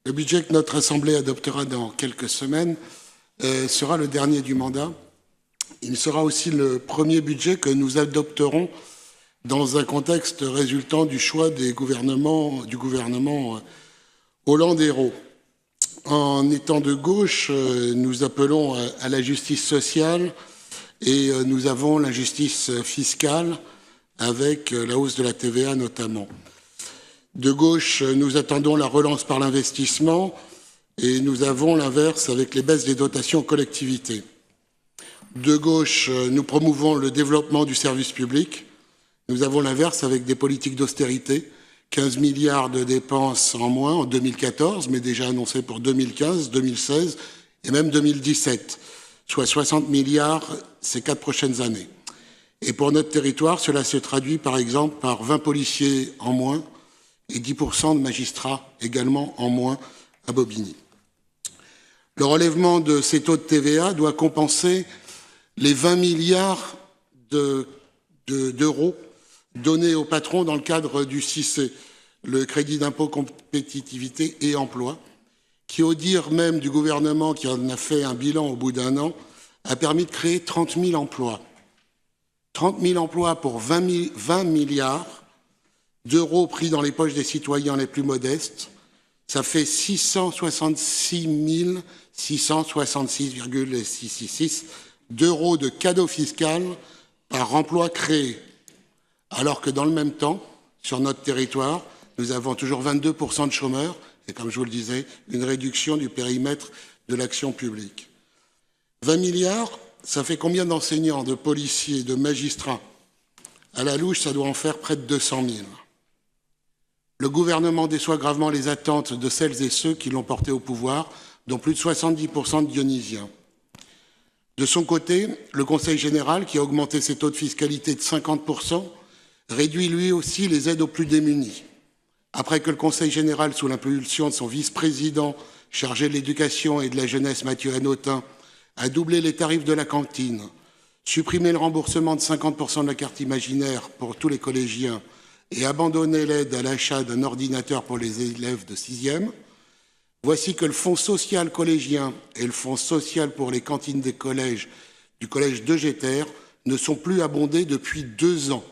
Le budget que notre Assemblée adoptera dans quelques semaines sera le dernier du mandat. Il sera aussi le premier budget que nous adopterons dans un contexte résultant du choix du gouvernement Hollande-Ayrault. En étant de gauche, nous appelons à la justice sociale et nous avons la justice fiscale avec la hausse de la TVA notamment. De gauche, nous attendons la relance par l'investissement et nous avons l'inverse avec les baisses des dotations aux collectivités. De gauche, nous promouvons le développement du service public. Nous avons l'inverse avec des politiques d'austérité, 15 milliards de dépenses en moins en 2014, mais déjà annoncées pour 2015, 2016 et même 2017, soit 60 milliards ces 4 prochaines années. Et pour notre territoire, cela se traduit par exemple par 20 policiers en moins et 10% de magistrats également en moins à Bobigny. Le relèvement de ces taux de TVA doit compenser les 20 milliards d'euros donnés aux patrons dans le cadre du CICE, le crédit d'impôt compétitivité et emploi, qui, au dire même du gouvernement qui en a fait un bilan au bout d'un an, a permis de créer 30 000 emplois. 30 000 emplois pour 20 milliards d'euros pris dans les poches des citoyens les plus modestes, ça fait 666,666 d'euros de cadeau fiscal par emploi créé. Alors que dans le même temps, sur notre territoire, nous avons toujours 22% de chômeurs et, comme je vous le disais, une réduction du périmètre de l'action publique. 20 milliards, ça fait combien d'enseignants, de policiers, de magistrats? À la louche, ça doit en faire près de 200 000. Le gouvernement déçoit gravement les attentes de celles et ceux qui l'ont porté au pouvoir, dont plus de 70% de dionysiens. De son côté, le Conseil général, qui a augmenté ses taux de fiscalité de 50%, réduit lui aussi les aides aux plus démunis. Après que le Conseil général, sous l'impulsion de son vice-président chargé de l'éducation et de la jeunesse, Mathieu Hanotin, a doublé les tarifs de la cantine, supprimé le remboursement de 50% de la carte imaginaire pour tous les collégiens et abandonné l'aide à l'achat d'un ordinateur pour les élèves de 6e, voici que le fonds social collégien et le fonds social pour les cantines des collèges du collège de Géter ne sont plus abondés depuis 2 ans,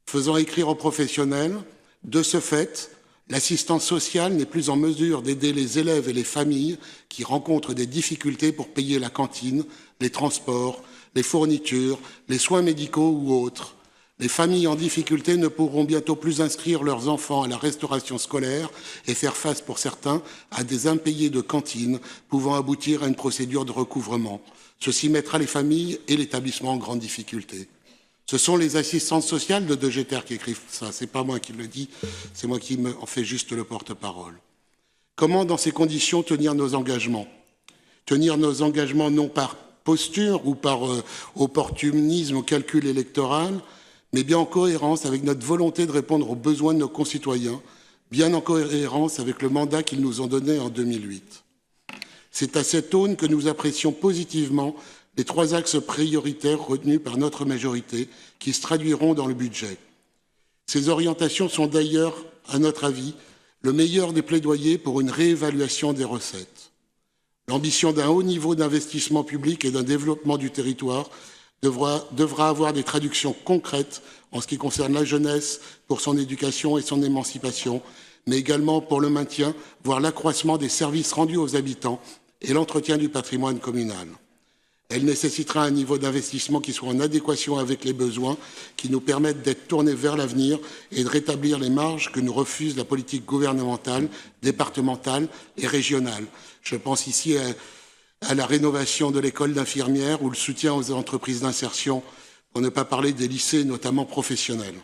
faisant écrire aux professionnels. De ce fait, l'assistance sociale n'est plus en mesure d'aider les élèves et les familles qui rencontrent des difficultés pour payer la cantine, les transports, les fournitures, les soins médicaux ou autres. Les familles en difficulté ne pourront bientôt plus inscrire leurs enfants à la restauration scolaire et faire face, pour certains, à des impayés de cantine pouvant aboutir à une procédure de recouvrement. Ceci mettra les familles et l'établissement en grande difficulté. Ce sont les assistantes sociales de Géter qui écrivent ça. Ce n'est pas moi qui le dis, c'est moi qui en fais juste le porte-parole. Comment, dans ces conditions, tenir nos engagements? Tenir nos engagements non par posture ou par opportunisme ou calcul électoral, mais bien en cohérence avec notre volonté de répondre aux besoins de nos concitoyens, bien en cohérence avec le mandat qu'ils nous ont donné en 2008. C'est à cette aune que nous apprécions positivement les 3 axes prioritaires retenus par notre majorité qui se traduiront dans le budget. Ces orientations sont d'ailleurs, à notre avis, le meilleur des plaidoyers pour une réévaluation des recettes. L'ambition d'un haut niveau d'investissement public et d'un développement du territoire devra avoir des traductions concrètes en ce qui concerne la jeunesse pour son éducation et son émancipation, mais également pour le maintien, voire l'accroissement des services rendus aux habitants et l'entretien du patrimoine communal. Elle nécessitera un niveau d'investissement qui soit en adéquation avec les besoins, qui nous permettent d'être tournés vers l'avenir et de rétablir les marges que nous refuse la politique gouvernementale, départementale et régionale. Je pense ici à la rénovation de l'école d'infirmières ou le soutien aux entreprises d'insertion, pour ne pas parler des lycées, notamment professionnels.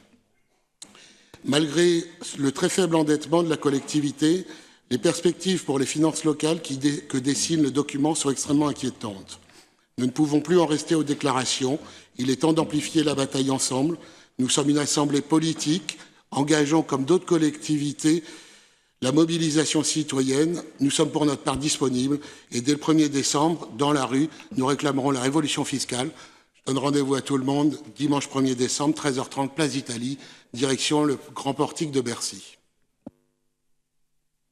Malgré le très faible endettement de la collectivité, les perspectives pour les finances locales que dessine le document sont extrêmement inquiétantes. Nous ne pouvons plus en rester aux déclarations. Il est temps d'amplifier la bataille ensemble. Nous sommes une assemblée politique, engageant comme d'autres collectivités la mobilisation citoyenne. Nous sommes pour notre part disponibles et dès le 1er décembre, dans la rue, nous réclamerons la révolution fiscale. Je donne rendez-vous à tout le monde dimanche 1er décembre, 13h30, place d'Italie, direction le Grand Portique de Bercy.